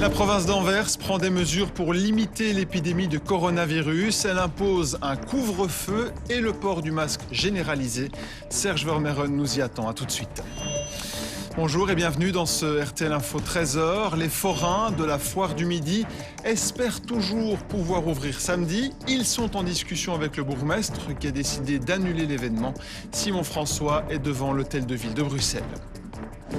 La province d'Anvers prend des mesures pour limiter l'épidémie de coronavirus. Elle impose un couvre-feu et le port du masque généralisé. Serge Vermeuren nous y attend. À tout de suite. Bonjour et bienvenue dans ce RTL Info 13h. Les forains de la foire du Midi espèrent toujours pouvoir ouvrir samedi. Ils sont en discussion avec le bourgmestre qui a décidé d'annuler l'événement. Simon François est devant l'hôtel de ville de Bruxelles.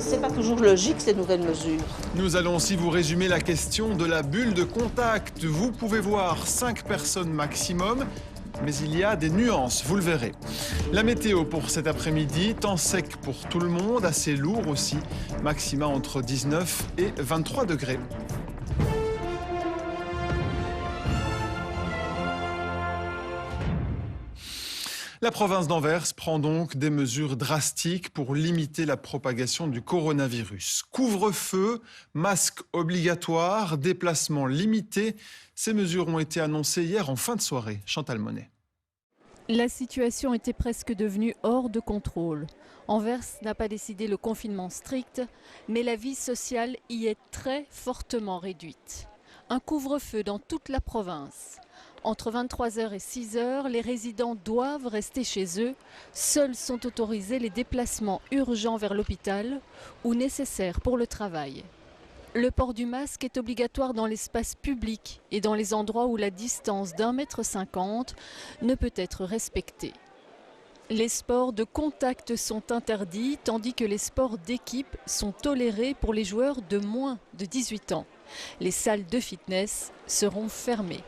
C'est pas toujours logique ces nouvelles mesures. Nous allons aussi vous résumer la question de la bulle de contact. Vous pouvez voir 5 personnes maximum, mais il y a des nuances, vous le verrez. La météo pour cet après-midi, temps sec pour tout le monde, assez lourd aussi, maxima entre 19 et 23 degrés. La province d'Anvers prend donc des mesures drastiques pour limiter la propagation du coronavirus. Couvre-feu, masque obligatoire, déplacement limité. Ces mesures ont été annoncées hier en fin de soirée. Chantal Monet. La situation était presque devenue hors de contrôle. Anvers n'a pas décidé le confinement strict, mais la vie sociale y est très fortement réduite. Un couvre-feu dans toute la province. Entre 23h et 6h, les résidents doivent rester chez eux. Seuls sont autorisés les déplacements urgents vers l'hôpital ou nécessaires pour le travail. Le port du masque est obligatoire dans l'espace public et dans les endroits où la distance d'1,50 m ne peut être respectée. Les sports de contact sont interdits, tandis que les sports d'équipe sont tolérés pour les joueurs de moins de 18 ans. Les salles de fitness seront fermées.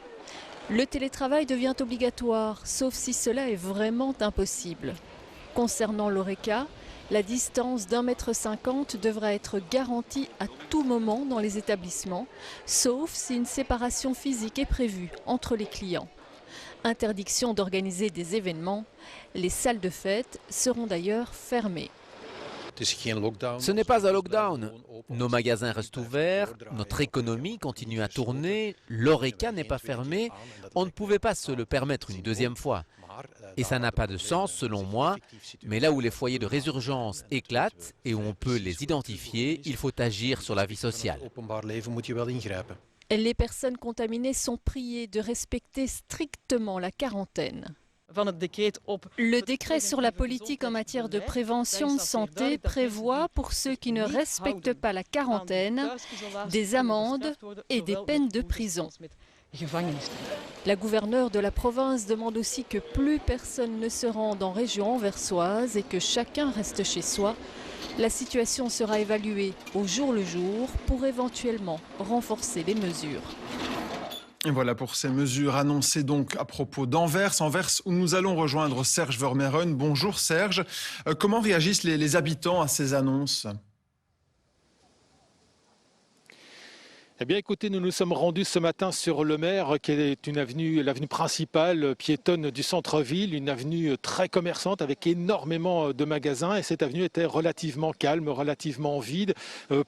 Le télétravail devient obligatoire, sauf si cela est vraiment impossible. Concernant l'ORECA, la distance d'1,50 m devra être garantie à tout moment dans les établissements, sauf si une séparation physique est prévue entre les clients. Interdiction d'organiser des événements, les salles de fête seront d'ailleurs fermées. Ce n'est pas un lockdown. Nos magasins restent ouverts, notre économie continue à tourner, l'ORECA n'est pas fermé. On ne pouvait pas se le permettre une deuxième fois. Et ça n'a pas de sens selon moi, mais là où les foyers de résurgence éclatent et où on peut les identifier, il faut agir sur la vie sociale. Les personnes contaminées sont priées de respecter strictement la quarantaine. Le décret sur la politique en matière de prévention de santé prévoit, pour ceux qui ne respectent pas la quarantaine, des amendes et des peines de prison. La gouverneure de la province demande aussi que plus personne ne se rende en région anversoise et que chacun reste chez soi. La situation sera évaluée au jour le jour pour éventuellement renforcer les mesures. Et voilà pour ces mesures annoncées donc à propos d'Anvers. Anvers où nous allons rejoindre Serge Vermeuren. Bonjour Serge. Comment réagissent les habitants à ces annonces ? Eh bien écoutez, nous nous sommes rendus ce matin sur Le Maire, qui est l'avenue principale piétonne du centre-ville, une avenue très commerçante avec énormément de magasins, et cette avenue était relativement calme, relativement vide,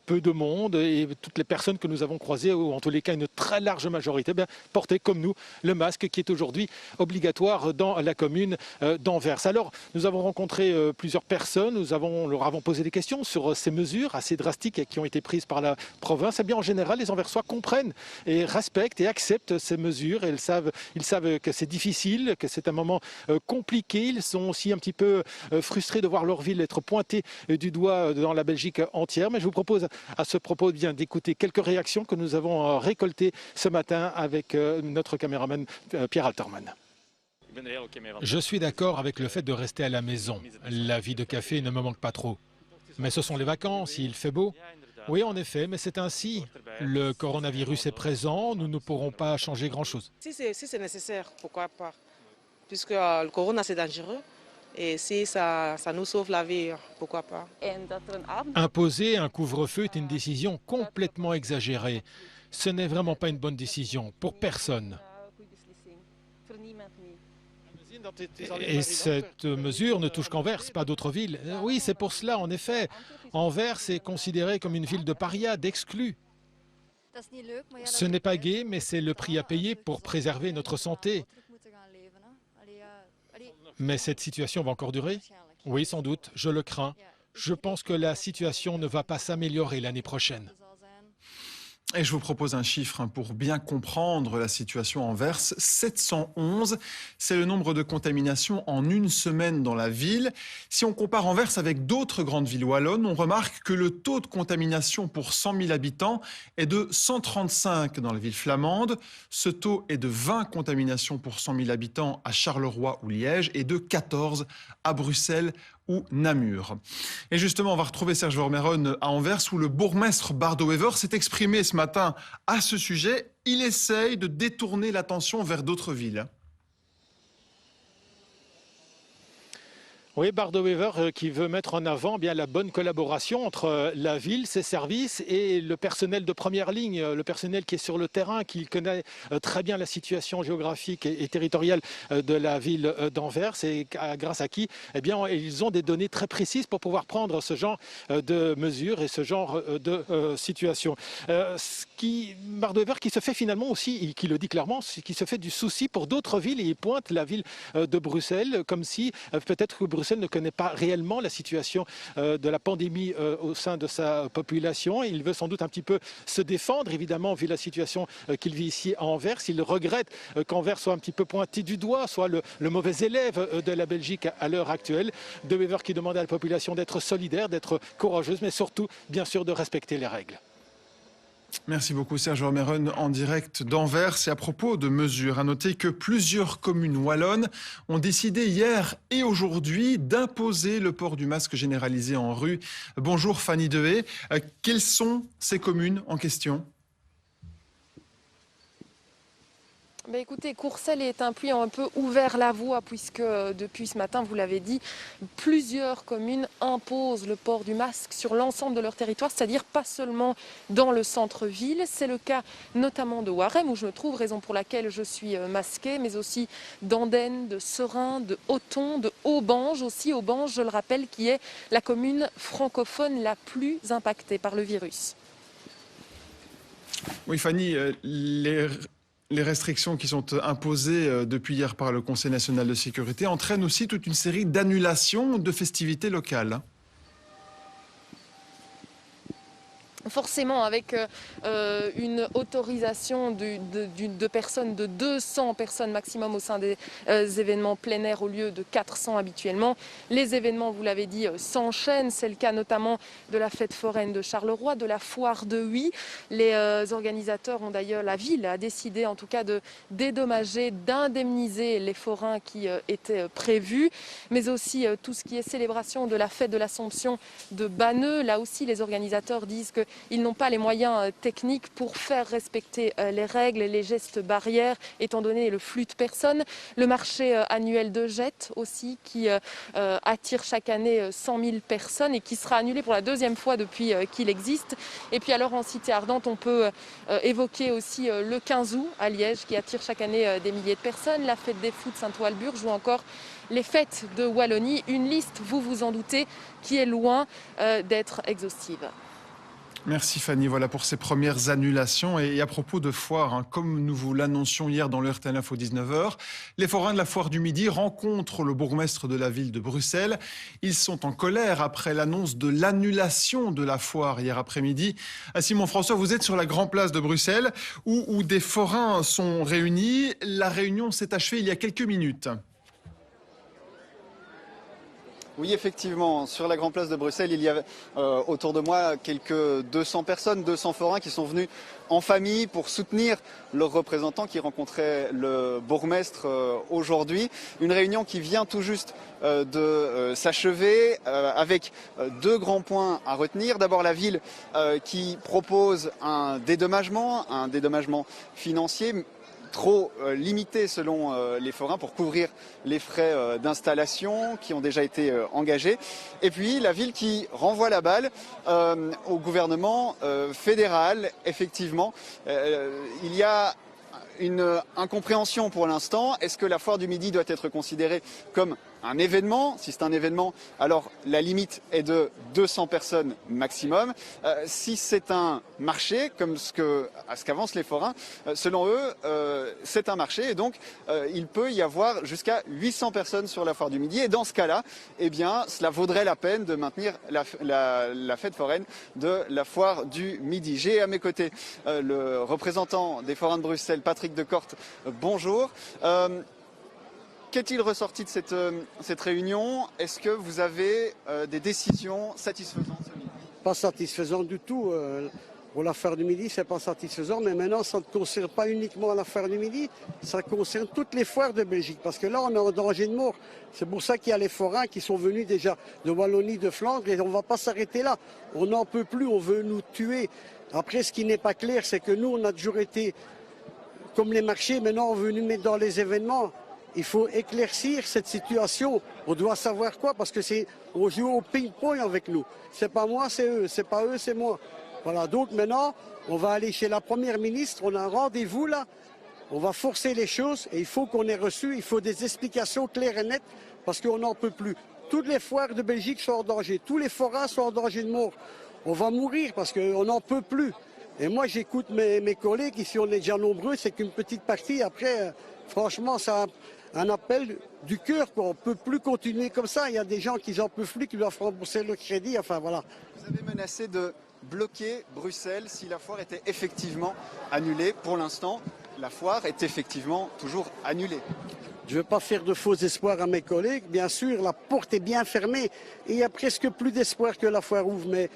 peu de monde, et toutes les personnes que nous avons croisées, ou en tous les cas une très large majorité, portaient comme nous le masque qui est aujourd'hui obligatoire dans la commune d'Anvers. Alors nous avons rencontré plusieurs personnes, leur avons posé des questions sur ces mesures assez drastiques qui ont été prises par la province. Eh bien en général, les Anversois comprennent et respectent et acceptent ces mesures. Et ils savent que c'est difficile, que c'est un moment compliqué. Ils sont aussi un petit peu frustrés de voir leur ville être pointée du doigt dans la Belgique entière. Mais je vous propose à ce propos d'écouter quelques réactions que nous avons récoltées ce matin avec notre caméraman Pierre Alterman. Je suis d'accord avec le fait de rester à la maison. La vie de café ne me manque pas trop. Mais ce sont les vacances, il fait beau. Oui, en effet, mais c'est ainsi. Le coronavirus est présent, nous ne pourrons pas changer grand-chose. Si c'est nécessaire, pourquoi pas? Puisque le corona, c'est dangereux. Et si ça nous sauve la vie, pourquoi pas? Imposer un couvre-feu est une décision complètement exagérée. Ce n'est vraiment pas une bonne décision, pour personne. Et cette mesure ne touche qu'Anvers, pas d'autres villes. Oui, c'est pour cela, en effet. Anvers est considéré comme une ville de parias, d'exclus. Ce n'est pas gai, mais c'est le prix à payer pour préserver notre santé. Mais cette situation va encore durer? Oui, sans doute, je le crains. Je pense que la situation ne va pas s'améliorer l'année prochaine. Et je vous propose un chiffre pour bien comprendre la situation à Anvers. 711, c'est le nombre de contaminations en une semaine dans la ville. Si on compare Anvers avec d'autres grandes villes wallonnes, on remarque que le taux de contamination pour 100 000 habitants est de 135 dans la ville flamande. Ce taux est de 20 contaminations pour 100 000 habitants à Charleroi ou Liège et de 14 à Bruxelles ou Namur. Et justement, on va retrouver Serge Vermeuren à Anvers où le bourgmestre Bardo Wever s'est exprimé ce matin à ce sujet. Il essaye de détourner l'attention vers d'autres villes. Oui, Bardo Wever qui veut mettre en avant bien la bonne collaboration entre la ville, ses services et le personnel de première ligne, le personnel qui est sur le terrain, qui connaît très bien la situation géographique et territoriale de la ville d'Anvers et grâce à qui eh bien, ils ont des données très précises pour pouvoir prendre ce genre de mesures et ce genre de situation. Bardo Wever qui se fait finalement aussi, qui le dit clairement, qui se fait du souci pour d'autres villes et il pointe la ville de Bruxelles comme si peut-être que Bruxelles ne connaît pas réellement la situation de la pandémie au sein de sa population. Il veut sans doute un petit peu se défendre, évidemment, vu la situation qu'il vit ici à Anvers. Il regrette qu'Anvers soit un petit peu pointé du doigt, soit le mauvais élève de la Belgique à l'heure actuelle. De Wever qui demande à la population d'être solidaire, d'être courageuse, mais surtout, bien sûr, de respecter les règles. Merci beaucoup Serge Vermeuren en direct d'Anvers. Et à propos de mesures, à noter que plusieurs communes wallonnes ont décidé hier et aujourd'hui d'imposer le port du masque généralisé en rue. Bonjour Fanny Dehaye. Quelles sont ces communes en question ? Écoutez, Courcelles est un puits un peu ouvert la voie puisque depuis ce matin, vous l'avez dit, plusieurs communes imposent le port du masque sur l'ensemble de leur territoire, c'est-à-dire pas seulement dans le centre-ville. C'est le cas notamment de Warem où je me trouve, raison pour laquelle je suis masquée, mais aussi d'Andenne, de Serein, de Othon, de Aubange aussi. Aubange, je le rappelle, qui est la commune francophone la plus impactée par le virus. Oui Fanny, les restrictions qui sont imposées depuis hier par le Conseil national de sécurité entraînent aussi toute une série d'annulations de festivités locales. Forcément, avec une autorisation de personnes, de 200 personnes maximum au sein des événements plein air au lieu de 400 habituellement. Les événements, vous l'avez dit, s'enchaînent. C'est le cas notamment de la fête foraine de Charleroi, de la foire de Huy. Les organisateurs ont d'ailleurs, la ville a décidé en tout cas de dédommager, d'indemniser les forains qui étaient prévus, mais aussi tout ce qui est célébration de la fête de l'Assomption de Banneux. Là aussi, les organisateurs disent que ils n'ont pas les moyens techniques pour faire respecter les règles, les gestes barrières, étant donné le flux de personnes. Le marché annuel de Jette aussi, qui attire chaque année 100 000 personnes et qui sera annulé pour la deuxième fois depuis qu'il existe. Et puis alors en Cité Ardente, on peut évoquer aussi le 15 août à Liège, qui attire chaque année des milliers de personnes, la fête des fous de Saint-Walburge ou encore les fêtes de Wallonie. Une liste, vous vous en doutez, qui est loin d'être exhaustive. Merci Fanny, voilà pour ces premières annulations. Et à propos de foire, comme nous vous l'annoncions hier dans le RTL Info 19h, les forains de la foire du Midi rencontrent le bourgmestre de la ville de Bruxelles. Ils sont en colère après l'annonce de l'annulation de la foire hier après-midi. Simon François, vous êtes sur la grande place de Bruxelles où des forains sont réunis. La réunion s'est achevée il y a quelques minutes. Oui, effectivement, sur la grande place de Bruxelles, il y a autour de moi quelques 200 personnes, 200 forains qui sont venus en famille pour soutenir leurs représentants qui rencontraient le bourgmestre aujourd'hui. Une réunion qui vient tout juste de s'achever avec deux grands points à retenir. D'abord la ville qui propose un dédommagement financier trop limité selon les forains pour couvrir les frais d'installation qui ont déjà été engagés. Et puis la ville qui renvoie la balle au gouvernement fédéral. Effectivement, il y a une incompréhension pour l'instant. Est-ce que la foire du Midi doit être considérée comme un événement. Si c'est un événement, alors la limite est de 200 personnes maximum. Si c'est un marché, comme ce qu'avancent les forains, selon eux, c'est un marché et donc il peut y avoir jusqu'à 800 personnes sur la foire du Midi. Et dans ce cas-là, eh bien, cela vaudrait la peine de maintenir la fête foraine de la foire du Midi. J'ai à mes côtés le représentant des forains de Bruxelles, Patrick Decorte. Bonjour. Qu'est-il ressorti de cette réunion? Est-ce que vous avez des décisions satisfaisantes ce midi? Pas satisfaisant du tout. Pour l'affaire du Midi, c'est pas satisfaisant, mais maintenant, ça ne concerne pas uniquement l'affaire du Midi, ça concerne toutes les foires de Belgique, parce que là, on est en danger de mort. C'est pour ça qu'il y a les forains qui sont venus déjà de Wallonie, de Flandre, et on ne va pas s'arrêter là. On n'en peut plus, on veut nous tuer. Après, ce qui n'est pas clair, c'est que nous, on a toujours été comme les marchés, maintenant, on veut nous mettre dans les événements. Il faut éclaircir cette situation. On doit savoir quoi, parce que on joue au ping-pong avec nous. C'est pas moi, c'est eux. C'est pas eux, c'est moi. Voilà, donc maintenant, on va aller chez la Première ministre, on a un rendez-vous là, on va forcer les choses et il faut qu'on ait reçu, il faut des explications claires et nettes parce qu'on n'en peut plus. Toutes les foires de Belgique sont en danger, tous les forains sont en danger de mort. On va mourir parce qu'on n'en peut plus. Et moi j'écoute mes collègues, ici on est déjà nombreux, c'est qu'une petite partie, après franchement c'est un appel du cœur, quoi. On ne peut plus continuer comme ça, il y a des gens qui n'en peuvent plus, qui doivent rembourser le crédit, enfin voilà. Vous avez menacé de bloquer Bruxelles si la foire était effectivement annulée. Pour l'instant, la foire est effectivement toujours annulée. Je ne veux pas faire de faux espoirs à mes collègues. Bien sûr, la porte est bien fermée et il n'y a presque plus d'espoir que la foire ouvre. Mais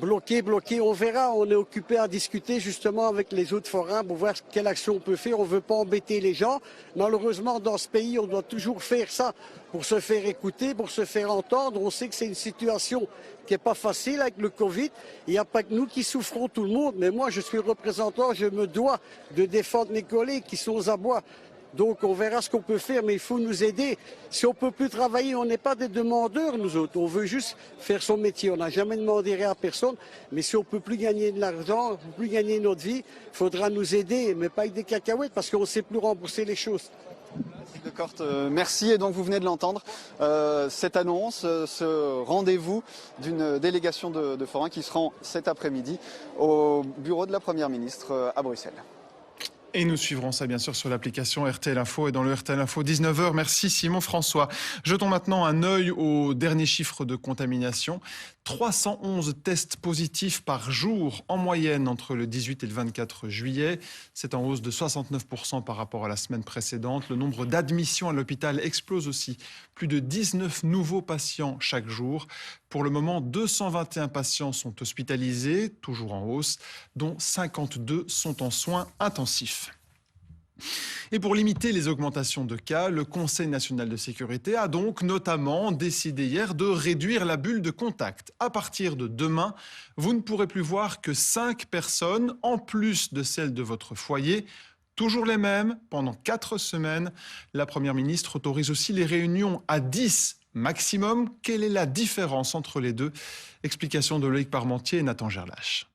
bloqué, on verra. On est occupé à discuter justement avec les autres forains pour voir quelle action on peut faire. On ne veut pas embêter les gens. Malheureusement, dans ce pays, on doit toujours faire ça pour se faire écouter, pour se faire entendre. On sait que c'est une situation qui n'est pas facile avec le Covid. Il n'y a pas que nous qui souffrons, tout le monde. Mais moi, je suis représentant, je me dois de défendre mes collègues qui sont aux abois. Donc on verra ce qu'on peut faire, mais il faut nous aider. Si on ne peut plus travailler, on n'est pas des demandeurs, nous autres. On veut juste faire son métier. On n'a jamais demandé rien à personne. Mais si on ne peut plus gagner de l'argent, on ne peut plus gagner notre vie, il faudra nous aider, mais pas avec des cacahuètes, parce qu'on ne sait plus rembourser les choses. Decorte, merci. Et donc vous venez de l'entendre, cette annonce, ce rendez-vous d'une délégation de forains qui se rend cet après-midi au bureau de la Première ministre à Bruxelles. Et nous suivrons ça bien sûr sur l'application RTL Info et dans le RTL Info 19h. Merci Simon François. Jetons maintenant un œil aux derniers chiffres de contamination. 311 tests positifs par jour en moyenne entre le 18 et le 24 juillet. C'est en hausse de 69% par rapport à la semaine précédente. Le nombre d'admissions à l'hôpital explose aussi. Plus de 19 nouveaux patients chaque jour. Pour le moment, 221 patients sont hospitalisés, toujours en hausse, dont 52 sont en soins intensifs. Et pour limiter les augmentations de cas, le Conseil national de sécurité a donc notamment décidé hier de réduire la bulle de contact. À partir de demain, vous ne pourrez plus voir que 5 personnes en plus de celles de votre foyer. Toujours les mêmes pendant 4 semaines. La Première ministre autorise aussi les réunions à 10 maximum. Quelle est la différence entre les deux? Explication de Loïc Parmentier et Nathan Gerlache.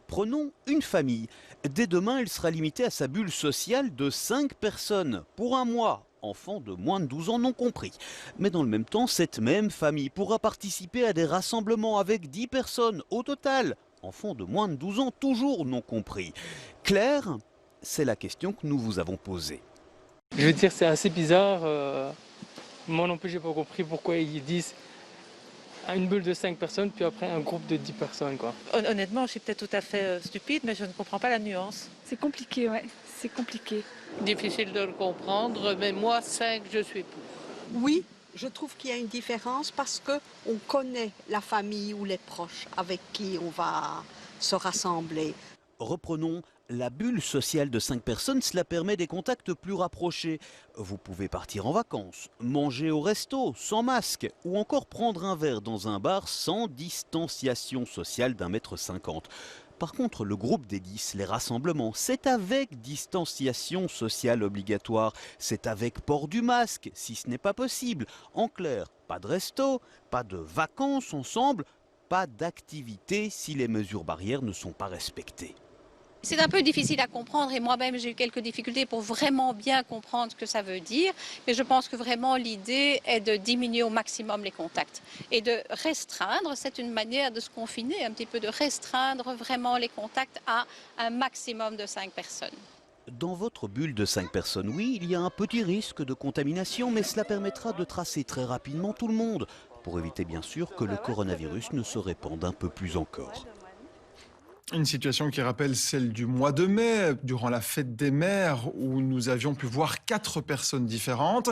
Prenons une famille. Dès demain, elle sera limitée à sa bulle sociale de 5 personnes pour un mois. Enfants de moins de 12 ans non compris. Mais dans le même temps, cette même famille pourra participer à des rassemblements avec 10 personnes au total. Enfants de moins de 12 ans toujours non compris. Claire, c'est la question que nous vous avons posée. Je veux dire, c'est assez bizarre. Moi non plus, j'ai pas compris pourquoi ils disent une bulle de 5 personnes, puis après un groupe de 10 personnes, quoi. Honnêtement, je suis peut-être tout à fait stupide, mais je ne comprends pas la nuance. C'est compliqué, ouais, c'est compliqué. Difficile de le comprendre, mais moi, 5, je suis pour. Oui, je trouve qu'il y a une différence parce qu'on connaît la famille ou les proches avec qui on va se rassembler. Reprenons la bulle sociale de 5 personnes, cela permet des contacts plus rapprochés. Vous pouvez partir en vacances, manger au resto sans masque ou encore prendre un verre dans un bar sans distanciation sociale d'1,50 m. Par contre, le groupe des 10, les rassemblements, c'est avec distanciation sociale obligatoire. C'est avec port du masque, si ce n'est pas possible. En clair, pas de resto, pas de vacances ensemble, pas d'activité si les mesures barrières ne sont pas respectées. C'est un peu difficile à comprendre et moi-même j'ai eu quelques difficultés pour vraiment bien comprendre ce que ça veut dire. Mais je pense que vraiment l'idée est de diminuer au maximum les contacts et de restreindre, c'est une manière de se confiner, un petit peu de restreindre vraiment les contacts à un maximum de 5 personnes. Dans votre bulle de 5 personnes, oui, il y a un petit risque de contamination, mais cela permettra de tracer très rapidement tout le monde, pour éviter bien sûr que le coronavirus ne se répande un peu plus encore. Une situation qui rappelle celle du mois de mai, durant la fête des mères, où nous avions pu voir 4 personnes différentes.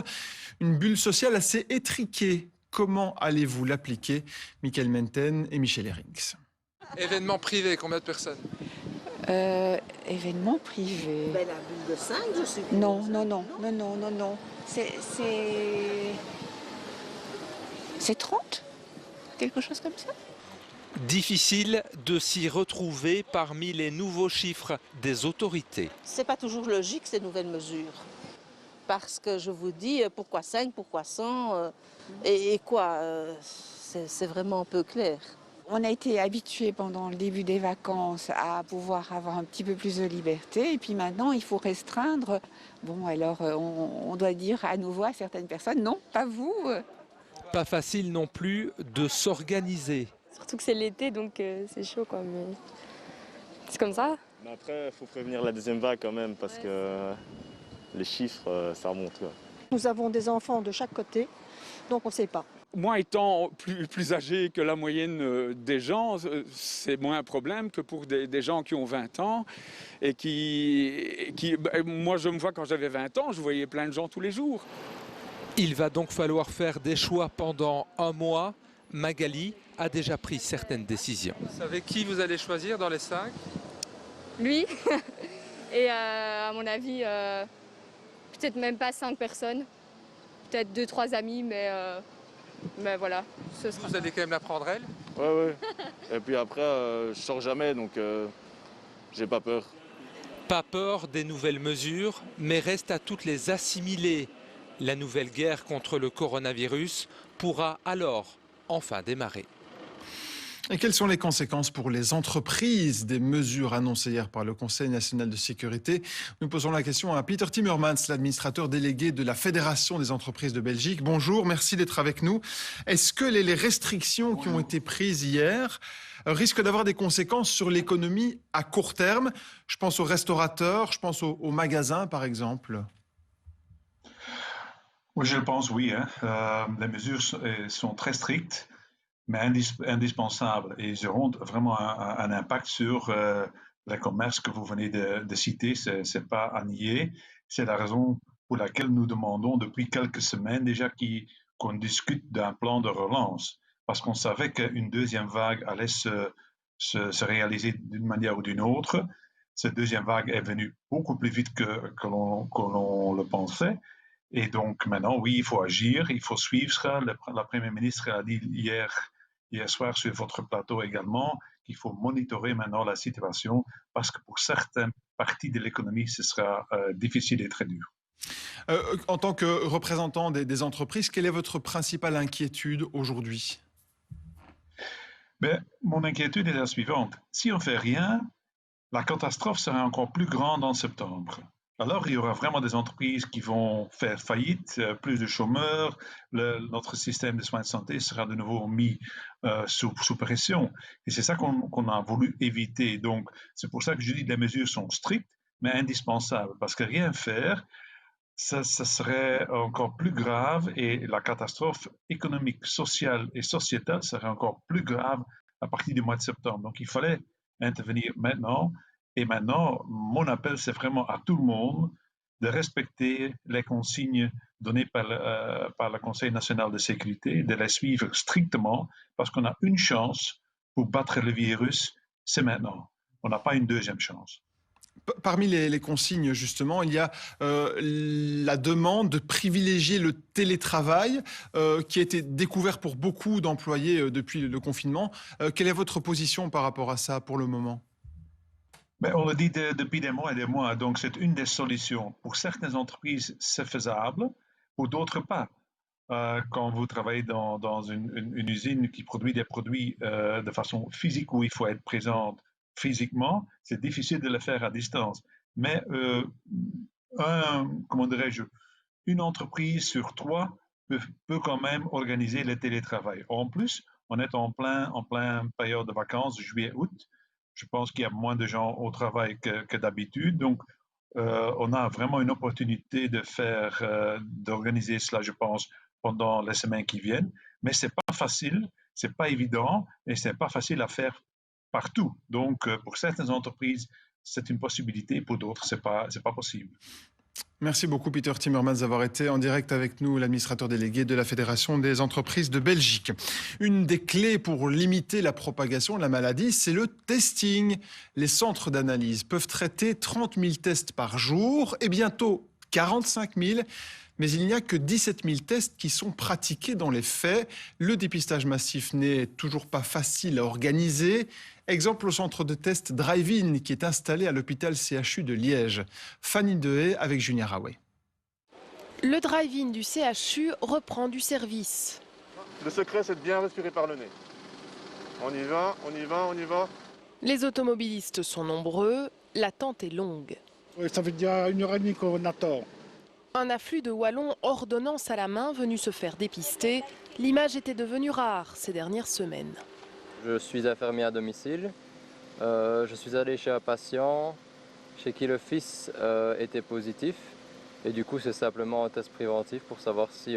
Une bulle sociale assez étriquée. Comment allez-vous l'appliquer? Michael Menten et Michel Herings. Événement privé, combien de personnes? Événement privé. La bulle de 5, je sais. Non. C'est 30? Quelque chose comme ça? Difficile de s'y retrouver parmi les nouveaux chiffres des autorités. C'est pas toujours logique ces nouvelles mesures. Parce que je vous dis, pourquoi 5, pourquoi 100 et quoi c'est vraiment un peu clair. On a été habitués pendant le début des vacances à pouvoir avoir un petit peu plus de liberté. Et puis maintenant, il faut restreindre. Bon, alors on doit dire à nouveau à certaines personnes, non, pas vous. Pas facile non plus de s'organiser. Surtout que c'est l'été, donc c'est chaud, quoi. Mais c'est comme ça. Mais après, il faut prévenir la deuxième vague quand même, parce que les chiffres, ça remonte, quoi. Nous avons des enfants de chaque côté, donc on ne sait pas. Moi, étant plus âgé que la moyenne des gens, c'est moins un problème que pour des gens qui ont 20 ans. Et moi, je me vois quand j'avais 20 ans, je voyais plein de gens tous les jours. Il va donc falloir faire des choix pendant un mois. Magali a déjà pris certaines décisions. Vous savez qui vous allez choisir dans les 5? Lui. Et à mon avis, peut-être même pas 5 personnes. Peut-être 2-3 amis, mais voilà. Ce sera... Vous allez quand même la prendre, elle? Ouais. Et puis après, je sors jamais, donc j'ai pas peur. Pas peur des nouvelles mesures, mais reste à toutes les assimiler. La nouvelle guerre contre le coronavirus pourra alors enfin démarrer. Et quelles sont les conséquences pour les entreprises des mesures annoncées hier par le Conseil national de sécurité? Nous posons la question à Peter Timmermans, l'administrateur délégué de la Fédération des entreprises de Belgique. Bonjour, merci d'être avec nous. Est-ce que les restrictions qui ont été prises hier risquent d'avoir des conséquences sur l'économie à court terme? Je pense aux restaurateurs, je pense aux magasins par exemple. Oui, je pense oui. Les mesures sont très strictes, mais indispensables. Et ils auront vraiment un impact sur le commerce que vous venez de citer. Ce n'est pas à nier. C'est la raison pour laquelle nous demandons depuis quelques semaines déjà qu'on discute d'un plan de relance. Parce qu'on savait qu'une deuxième vague allait se réaliser d'une manière ou d'une autre. Cette deuxième vague est venue beaucoup plus vite que l'on le pensait. Et donc maintenant, oui, il faut agir, il faut suivre. La Première ministre a dit hier soir sur votre plateau également qu'il faut monitorer maintenant la situation parce que pour certaines parties de l'économie, ce sera difficile et très dur. En tant que représentant des entreprises, quelle est votre principale inquiétude aujourd'hui? Mon inquiétude est la suivante. Si on ne fait rien, la catastrophe sera encore plus grande en septembre. Alors, il y aura vraiment des entreprises qui vont faire faillite, plus de chômeurs, notre système de soins de santé sera de nouveau mis sous pression. Et c'est ça qu'on a voulu éviter. Donc, c'est pour ça que je dis que les mesures sont strictes, mais indispensables. Parce que rien faire, ça serait encore plus grave et la catastrophe économique, sociale et sociétale serait encore plus grave à partir du mois de septembre. Donc, il fallait intervenir maintenant. Et maintenant, mon appel, c'est vraiment à tout le monde de respecter les consignes données par le Conseil national de sécurité, de les suivre strictement, parce qu'on a une chance pour battre le virus, c'est maintenant. On n'a pas une deuxième chance. Parmi les consignes, justement, il y a la demande de privilégier le télétravail qui a été découvert pour beaucoup d'employés depuis le confinement. Quelle est votre position par rapport à ça pour le moment ? On le dit depuis des mois, donc c'est une des solutions. Pour certaines entreprises, c'est faisable, pour d'autres pas. Quand vous travaillez dans une usine qui produit des produits de façon physique où il faut être présent physiquement, c'est difficile de le faire à distance. Mais comment dirais-je, une entreprise sur 3 peut quand même organiser le télétravail. En plus, on est en plein période de vacances, juillet-août. Je pense qu'il y a moins de gens au travail que d'habitude. Donc, on a vraiment une opportunité d'organiser cela, je pense, pendant les semaines qui viennent. Mais c'est pas facile, c'est pas évident et c'est pas facile à faire partout. Donc, pour certaines entreprises, c'est une possibilité, pour d'autres, c'est pas possible. Merci beaucoup Peter Timmermans d'avoir été en direct avec nous, l'administrateur délégué de la Fédération des entreprises de Belgique. Une des clés pour limiter la propagation de la maladie, c'est le testing. Les centres d'analyse peuvent traiter 30 000 tests par jour et bientôt 45 000. Mais il n'y a que 17 000 tests qui sont pratiqués dans les faits. Le dépistage massif n'est toujours pas facile à organiser. Exemple au centre de test Drive-In qui est installé à l'hôpital CHU de Liège. Fanny Dehaye avec Junia Raway. Le Drive-In du CHU reprend du service. Le secret, c'est de bien respirer par le nez. On y va, on y va, on y va. Les automobilistes sont nombreux, l'attente est longue. Oui, ça fait déjà 1h30 qu'on attend. Un afflux de Wallons ordonnance à la main venus se faire dépister. L'image était devenue rare ces dernières semaines. Je suis infirmier à domicile. Je suis allé chez un patient chez qui le fils était positif. Et du coup, c'est simplement un test préventif pour savoir si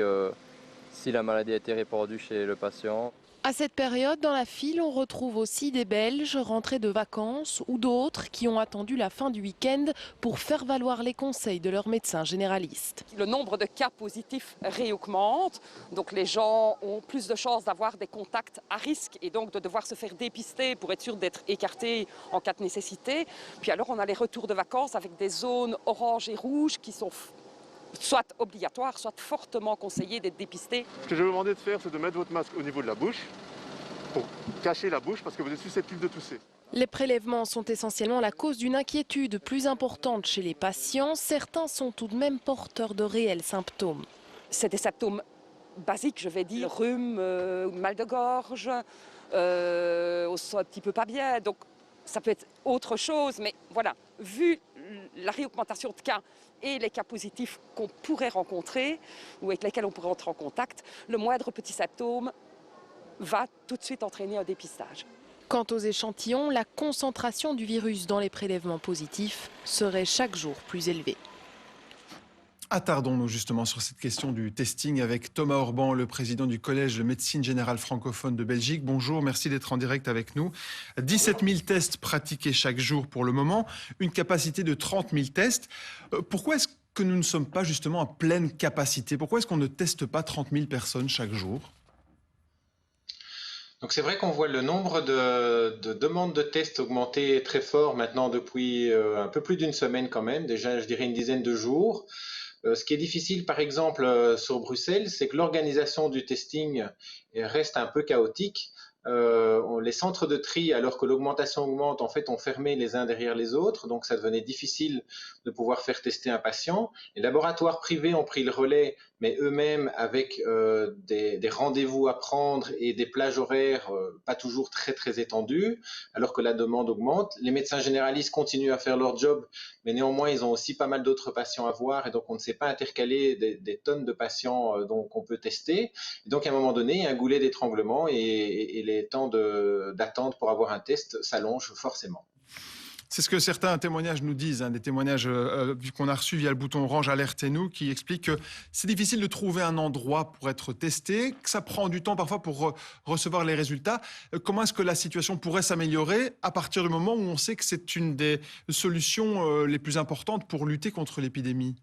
la maladie a été répandue chez le patient. À cette période, dans la file, on retrouve aussi des Belges rentrés de vacances ou d'autres qui ont attendu la fin du week-end pour faire valoir les conseils de leur médecin généraliste. Le nombre de cas positifs réaugmente, donc les gens ont plus de chances d'avoir des contacts à risque et donc de devoir se faire dépister pour être sûr d'être écartés en cas de nécessité. Puis alors on a les retours de vacances avec des zones orange et rouge qui sont soit obligatoire, soit fortement conseillé d'être dépisté. Ce que je vais vous demander de faire, c'est de mettre votre masque au niveau de la bouche, pour cacher la bouche, parce que vous êtes susceptible de tousser. Les prélèvements sont essentiellement la cause d'une inquiétude plus importante chez les patients. Certains sont tout de même porteurs de réels symptômes. C'est des symptômes basiques, je vais dire, rhume, mal de gorge, on se sent un petit peu pas bien, donc ça peut être autre chose, mais voilà, vu la réaugmentation de cas et les cas positifs qu'on pourrait rencontrer ou avec lesquels on pourrait entrer en contact, le moindre petit symptôme va tout de suite entraîner un dépistage. Quant aux échantillons, la concentration du virus dans les prélèvements positifs serait chaque jour plus élevée. Attardons-nous justement sur cette question du testing avec Thomas Orban, le président du Collège de médecine générale francophone de Belgique. Bonjour, merci d'être en direct avec nous. 17 000 tests pratiqués chaque jour pour le moment, une capacité de 30 000 tests. Pourquoi est-ce que nous ne sommes pas justement à pleine capacité? Pourquoi est-ce qu'on ne teste pas 30 000 personnes chaque jour? Donc c'est vrai qu'on voit le nombre de demandes de tests augmenter très fort maintenant depuis un peu plus d'une semaine quand même, déjà je dirais une dizaine de jours. Ce qui est difficile, par exemple, sur Bruxelles, c'est que l'organisation du testing reste un peu chaotique. Les centres de tri, alors que l'augmentation augmente, en fait, ont fermé les uns derrière les autres, donc ça devenait difficile de pouvoir faire tester un patient. Les laboratoires privés ont pris le relais, mais eux-mêmes avec des rendez-vous à prendre et des plages horaires pas toujours très très étendues, alors que la demande augmente. Les médecins généralistes continuent à faire leur job, mais néanmoins ils ont aussi pas mal d'autres patients à voir et donc on ne sait pas intercaler des tonnes de patients qu'on peut tester. Et donc à un moment donné, il y a un goulet d'étranglement et les temps d'attente pour avoir un test s'allongent forcément. C'est ce que certains témoignages nous disent, des témoignages qu'on a reçus via le bouton orange Alertez-nous, qui expliquent que c'est difficile de trouver un endroit pour être testé, que ça prend du temps parfois pour recevoir les résultats. Comment est-ce que la situation pourrait s'améliorer à partir du moment où on sait que c'est une des solutions les plus importantes pour lutter contre l'épidémie ?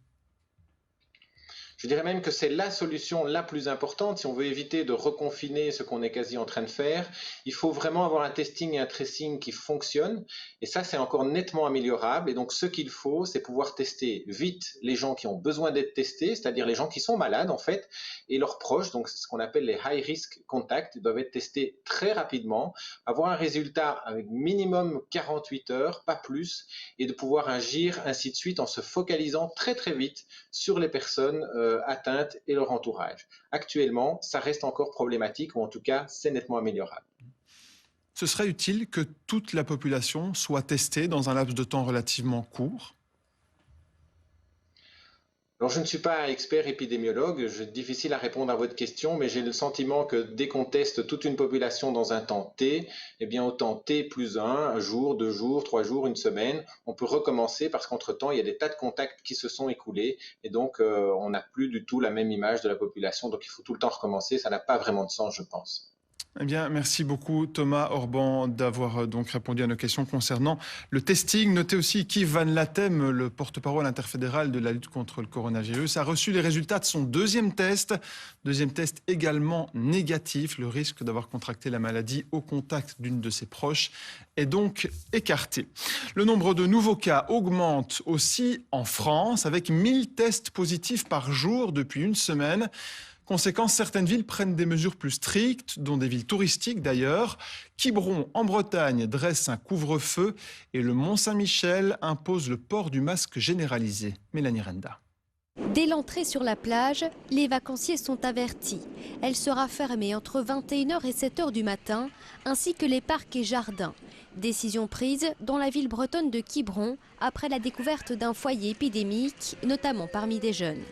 Je dirais même que c'est la solution la plus importante. Si on veut éviter de reconfiner ce qu'on est quasi en train de faire, il faut vraiment avoir un testing et un tracing qui fonctionnent. Et ça, c'est encore nettement améliorable. Et donc, ce qu'il faut, c'est pouvoir tester vite les gens qui ont besoin d'être testés, c'est-à-dire les gens qui sont malades, en fait, et leurs proches. Donc, c'est ce qu'on appelle les high risk contacts. Ils doivent être testés très rapidement, avoir un résultat avec minimum 48 heures, pas plus, et de pouvoir agir ainsi de suite en se focalisant très, très vite sur les personnes atteintes et leur entourage. Actuellement, ça reste encore problématique, ou en tout cas, c'est nettement améliorable. Ce serait utile que toute la population soit testée dans un laps de temps relativement court? Alors, je ne suis pas expert épidémiologue, c'est difficile à répondre à votre question, mais j'ai le sentiment que dès qu'on teste toute une population dans un temps T, eh bien au temps T plus 1 jour, 2 jours, 3 jours, une semaine, on peut recommencer parce qu'entre-temps, il y a des tas de contacts qui se sont écoulés et donc on n'a plus du tout la même image de la population, donc il faut tout le temps recommencer, ça n'a pas vraiment de sens, je pense. Eh bien, merci beaucoup Thomas Orban d'avoir donc répondu à nos questions concernant le testing. Notez aussi qu'Yves Van Latem, le porte-parole interfédéral de la lutte contre le coronavirus, a reçu les résultats de son deuxième test également négatif. Le risque d'avoir contracté la maladie au contact d'une de ses proches est donc écarté. Le nombre de nouveaux cas augmente aussi en France avec 1000 tests positifs par jour depuis une semaine. Conséquence, certaines villes prennent des mesures plus strictes, dont des villes touristiques d'ailleurs. Quiberon, en Bretagne, dresse un couvre-feu et le Mont-Saint-Michel impose le port du masque généralisé. Mélanie Renda. Dès l'entrée sur la plage, les vacanciers sont avertis. Elle sera fermée entre 21h et 7h du matin, ainsi que les parcs et jardins. Décision prise dans la ville bretonne de Quiberon après la découverte d'un foyer épidémique, notamment parmi des jeunes.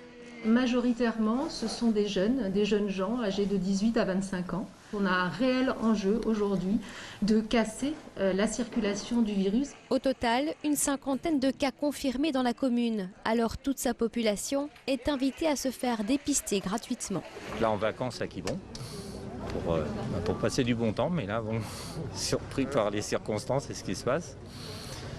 Majoritairement, ce sont des jeunes gens âgés de 18 à 25 ans. On a un réel enjeu aujourd'hui de casser la circulation du virus. Au total, une cinquantaine de cas confirmés dans la commune. Alors toute sa population est invitée à se faire dépister gratuitement. Là en vacances à Quiberon pour passer du bon temps, mais là bon, surpris par les circonstances et ce qui se passe,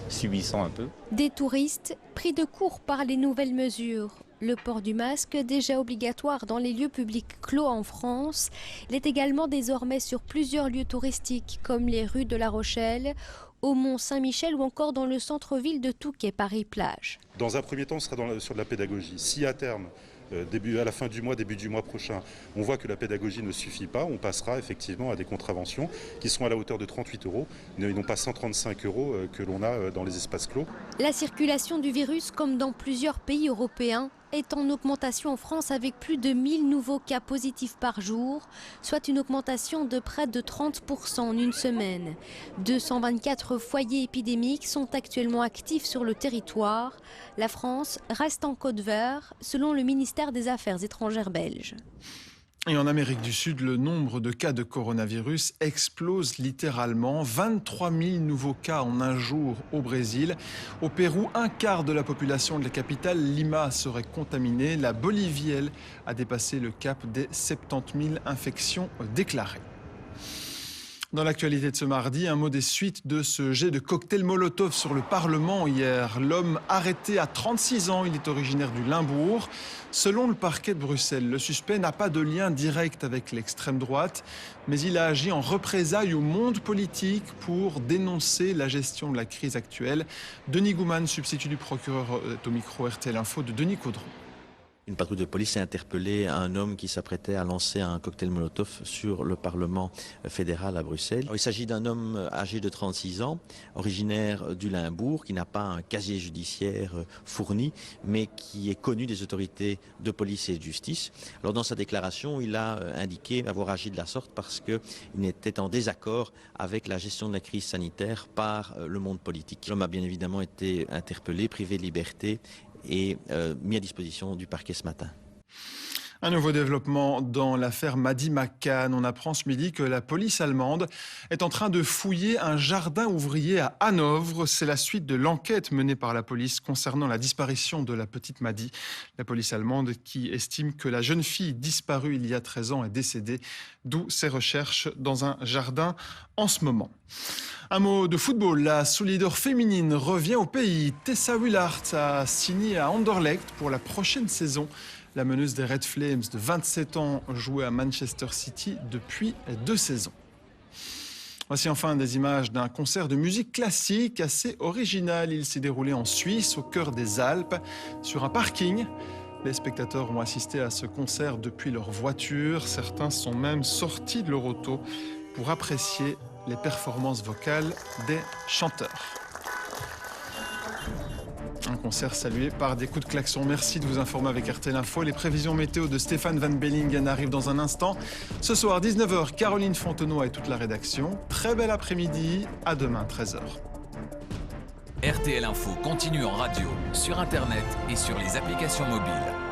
subissant un peu. Des touristes pris de court par les nouvelles mesures. Le port du masque, déjà obligatoire dans les lieux publics clos en France, l'est également désormais sur plusieurs lieux touristiques comme les rues de La Rochelle, au Mont-Saint-Michel ou encore dans le centre-ville de Touquet, Paris-Plage. Dans un premier temps, on sera sur de la pédagogie. Si à terme, à la fin du mois, début du mois prochain, on voit que la pédagogie ne suffit pas, on passera effectivement à des contraventions qui seront à la hauteur de 38 €, et non pas 135 € que l'on a dans les espaces clos. La circulation du virus, comme dans plusieurs pays européens, est en augmentation en France avec plus de 1000 nouveaux cas positifs par jour, soit une augmentation de près de 30% en une semaine. 224 foyers épidémiques sont actuellement actifs sur le territoire. La France reste en code vert, selon le ministère des Affaires étrangères belge. Et en Amérique du Sud, le nombre de cas de coronavirus explose littéralement. 23 000 nouveaux cas en un jour au Brésil. Au Pérou, un quart de la population de la capitale, Lima, serait contaminée. La Bolivie, elle, a dépassé le cap des 70 000 infections déclarées. Dans l'actualité de ce mardi, un mot des suites de ce jet de cocktail Molotov sur le Parlement hier. L'homme arrêté à 36 ans, il est originaire du Limbourg. Selon le parquet de Bruxelles, le suspect n'a pas de lien direct avec l'extrême droite, mais il a agi en représailles au monde politique pour dénoncer la gestion de la crise actuelle. Denis Gouman, substitut du procureur au micro RTL Info de Denis Caudron. Une patrouille de police a interpellé un homme qui s'apprêtait à lancer un cocktail Molotov sur le Parlement fédéral à Bruxelles. Il s'agit d'un homme âgé de 36 ans, originaire du Limbourg, qui n'a pas un casier judiciaire fourni, mais qui est connu des autorités de police et de justice. Alors dans sa déclaration, il a indiqué avoir agi de la sorte parce qu'il était en désaccord avec la gestion de la crise sanitaire par le monde politique. L'homme a bien évidemment été interpellé, privé de liberté et mis à disposition du parquet ce matin. Un nouveau développement dans l'affaire Madi Makan. On apprend ce midi que la police allemande est en train de fouiller un jardin ouvrier à Hanovre. C'est la suite de l'enquête menée par la police concernant la disparition de la petite Madi. La police allemande qui estime que la jeune fille disparue il y a 13 ans est décédée, d'où ses recherches dans un jardin en ce moment. Un mot de football, la sous-leader féminine revient au pays. Tessa Willard a signé à Anderlecht pour la prochaine saison. La meneuse des Red Flames de 27 ans jouait à Manchester City depuis 2 saisons. Voici enfin des images d'un concert de musique classique assez original. Il s'est déroulé en Suisse, au cœur des Alpes, sur un parking. Les spectateurs ont assisté à ce concert depuis leur voiture. Certains sont même sortis de leur auto pour apprécier les performances vocales des chanteurs. Un concert salué par des coups de klaxon. Merci de vous informer avec RTL Info. Les prévisions météo de Stéphane Van Bellingen arrivent dans un instant. Ce soir, 19h, Caroline Fontenoy et toute la rédaction. Très bel après-midi. À demain, 13h. RTL Info continue en radio, sur Internet et sur les applications mobiles.